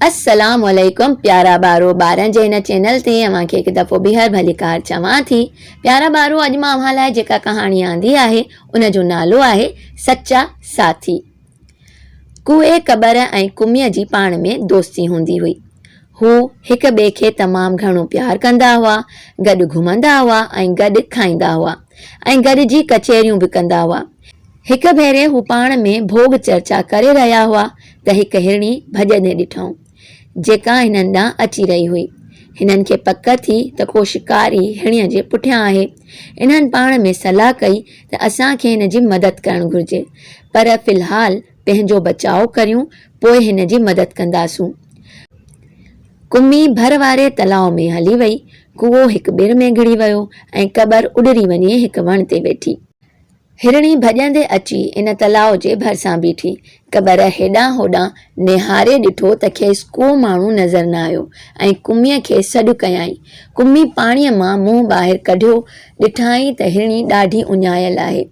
अस्सलामुअलैकुम प्यारा बारो ॿारनि जे हिन चैनल ते अव्हांखे हिकु दफ़ो ॿीहर भलीकार चवां थी। प्यारा बारो अॼु मां अव्हां लाइ जेका कहाणी आंदी आहे उन जो नालो आहे सच्चा साथी। कुए कबर ऐं कुमीअ जी पाण में दोस्ती हूंदी हुई। हू हिक ॿिए खे तमामु घणो प्यार कंदा हुआ, गॾु घुमंदा हुआ ऐं गॾु खाईंदा हुआ ऐं गॾिजी कचहरियूं बि कंदा हुआ। हिक भेरे हू पाण में भोग चर्चा करे रहिया हुआ त हिकु हिरणी भॼंदे ॾिठऊं जेका हिननि ॾांहुं अची रही हुई। हिननि खे पक थी त को शिकारी हिरणीअ जे पुठियां आहे। इन्हनि पाण में सलाह कई त असांखे हिन जी मदद करणु घुरिजे, पर फ़िलहाल पंहिंजो बचाव करियूं, पोइ हिन जी मदद कंदासूं। कुमी भर वारे तलाउ में हली वई। कुओ हिकु ॿिर में घिड़ी वियो ऐं कबर उॾरी वञे हिकु वण ते वेठी। हिरणी भॼंदे अची इन तलाउ जे भरिसां बीठी। कबर हेॾां होॾां निहारे ॾिठो त खेसि को माण्हू नज़र न आयो ऐं कुमीअ खे सॾु कयाईं। कुमी पाणीअ मां मुंहुं ॿाहिरि कढियो, ॾिठाईं त हिरणी ॾाढी उञायल आहे।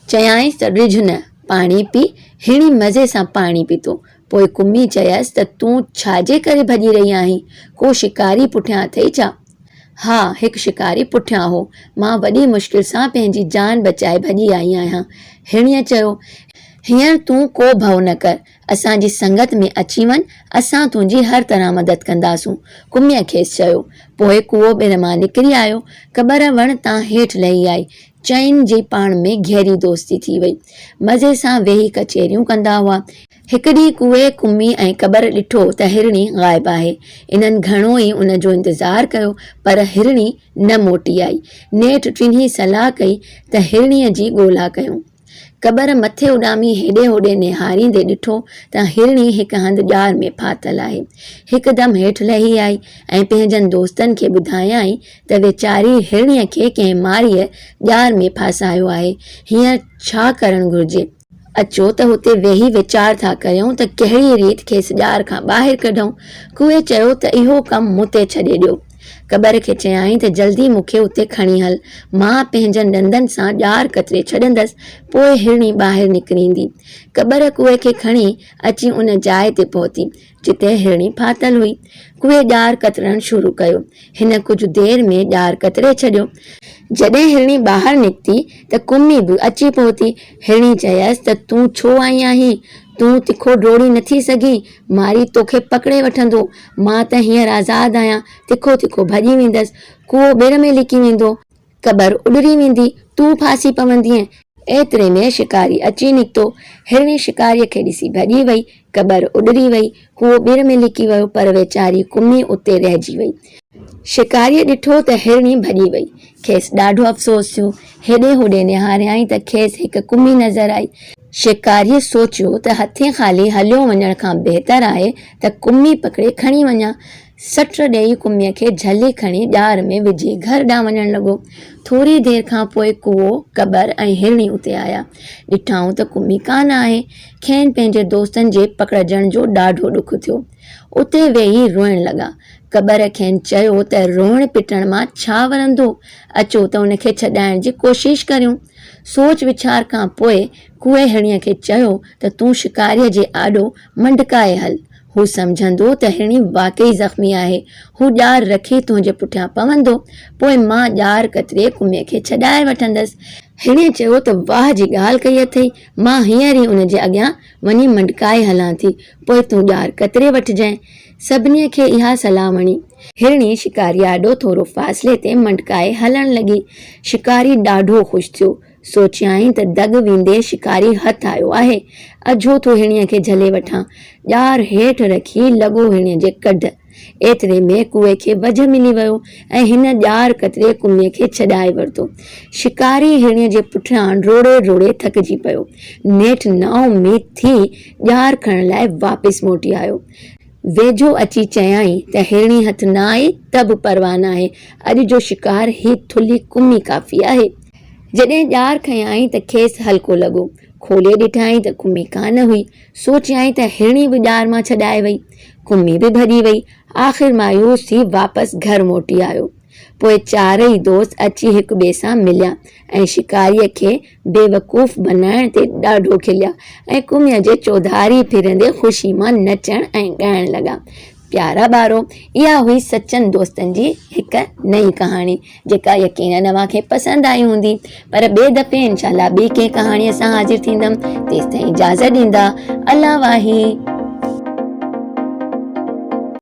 चयाईंसि त रिझ न, पाणी पी। हिरणी मज़े सां पाणी पीतो। पोइ कुमी चयसि त तूं छाजे करे भॼी रही आहीं? को शिकारी पुठियां अथई छा? हा, हिकु शिकारी पुठियां हो। मां वॾी मुश्किल सां पंहिंजी जान बचाए भॼी आई आहियां। हिरणीअ चयो, हींअर तूं को भउ न कर, असांजी संगत में अची वञ, असां तुंहिंजी हर तरह मदद कंदासूं। कुमीअ खेसि चयो। पोइ कुओ ॿिर मां निकिरी आयो। कबर वण तां हेठि लही आई। चइनि जी पाण में गहरी दोस्ती थी वई। मज़े सां वेही कचहरियूं कंदा हुआ। हिकु ॾींहुं कुए कुमी ऐं कबर ॾिठो त हिरणी ग़ाइब आहे। इन्हनि घणो ई उन जो इंतज़ारु कयो, पर हिरणी न मोटी आई। नेठि टिन्ही सलाह कई त हिरणीअ जी ॻोल्हा कयूं। कबर मथे उॾामी हेॾे होॾे निहारींदे ॾिठो त हिरणी हिकु हंधि ॼार में फाथल आहे। हिकदमि हेठि लही आई ऐं पंहिंजनि दोस्तनि खे ॿुधायईं त वेचारी हिरणीअ खे कंहिं मारीअ ॼार में फासायो आहे। हींअर छा करणु घुरिजे? अचो त हुते वेही वीचार था कयूं त कहिड़ी रीति खेसि ॼार खां ॿाहिरि कढूं। कुए चयो त इहो कमु मूं ते छॾे ॾियो। कबर खे चयाईं त जल्दी मूंखे उते खणी हल, मां पंहिंजनि ॾंदनि सां ॼार कतरे छॾंदसि, पोइ हिरणी ॿाहिरि निकिरींदी। कबर कुए खे खणी अची उन जाइ ते पहुती जिते हिरणी फाथल हुई। कुए ॼार कतरणु शुरू कयो। हिन कुझु देरि में ॼार कतरे छॾियो। जॾहिं हिरणी ॿाहिरि निकिती त कुमी बि अची पहुती। हिरणी चयसि त तूं छो आई आहीं? तूं तिखो डोड़ी नथी सघीं? मारी तोखे पकिड़े वठंदो। मां त हींअर आज़ादु आहियां, तिखो तिखो भॼी वेंदसि। कुओ ॿिर में लिकी वेंदो, कबर उॾरी वेंदी, तूं फासी पवंदीअ। एतिरे में शिकारी अची निकितो। हिरणी शिकारीअ खे ॾिसी भॼी वई। कबर उॾरी वई, कुओ ॿिर में लिकी वियो, पर वेचारी कुमी उते रहिजी वई। शिकारीअ ॾिठो त हिरणी भॼी वई। खेसि ॾाढो अफ़सोस थियो। हेॾे होॾे निहारियईं त खेसि हिकु कुमी नज़र आई। शिकारीअ सोचियो त हथे ख़ाली हलियो वञण खां बहितर आहे त कुमी पकिड़े खणी वञा। सट ॾेई कुमीअ खे झली खणी ॼार में विझी घर ॾांहुं वञणु लॻो। थोरी देरि खां पोइ कुओ, कबर ऐं हिरणी उते आया। ॾिठाऊं त कुमी कान आहे। खेनि पंहिंजे दोस्तनि जे पकिड़जण जो ॾाढो ॾुख थियो। उते वेही रोइण लॻा। कबर खेनि चयो त रोइण पिटण मां छा वणंदो, अचो त उनखे छॾाइण जी कोशिशि करियूं। सोच वीचार खां पोइ कुए हिरणीअ खे चयो त तूं शिकारीअ जे आॾो मंडकाए हल। हू सम्झंदो त हिरणी वाक़ई ज़ख़्मी आहे। हू ॼार रखी तुंहिंजे पुठियां पवंदो, पोइ मां ॼार कतरे कुमीअ खे छॾाए वठंदसि। हिरणीअ चयो त वाह जी ॻाल्हि कई अथई, मां हींअर ई उन जे अॻियां वञी मंडकाए हलां थी, पोइ तूं ॼार कतरे वठिजांइ। सभिनी खे इहा सलाह वणी। हिरणी शिकारी आॾो थोरो फ़ासिले ते मंडकाए हलणु लॻी। शिकारी ॾाढो ख़ुशि थियो। सोचियाईं त दग वेंदे शिकारी हथु आयो आहे, अझो थो हिरणीअ खे झले वठां। ॼार हेठि रखी लॻो हिरणीअ जे कढ। एतिरे में कुए खे वझ मिली वियो ऐं हिन ॼार कतरे कुमीअ खे छॾाए वरितो। शिकारी हिरणीअ जे पुठियां रोड़े रोड़े थकिजी पियो। नेठि नाउमीद थी ॼार खणण लाइ वापसि मोटी आयो। वेझो अची चयाईं त हिरणी हथु न आई त बि परवाह न आहे, अॼु जो शिकार ही थुल्ही कुमी काफ़ी आहे। जॾहिं ॼार खयाईं त खेसि हल्को लॻो। खोले ॾिठाईं त कुमी कान हुई। सोचियाईं त हिरणी बि ॼार मां छॾाए वई। कुमी बि भॼी वई। आख़िर मायूस थी वापसि घर मोटी आयो। पोइ चारई दोस्त अची हिक ॿिए सां मिलिया ऐं शिकारीअ खे बेवकूफ़ बनाइण ते ॾाढो खिलिया ऐं कुमीअ जे चौधारी फिरंदे ख़ुशी मां नचण ऐं ॻाइण लॻा। प्यारा ॿारो, इहा हुई सचनि दोस्तनि जी हिकु नई कहाणी जेका यकीनन अव्हांखे पसंदि आई हूंदी। पर ॿिए दफ़े इंशाल्लाह ॿी कंहिं कहाणीअ सां हाज़िर थींदमि। तेसिताईं इजाज़त ॾींदा। अल्लाह वाही।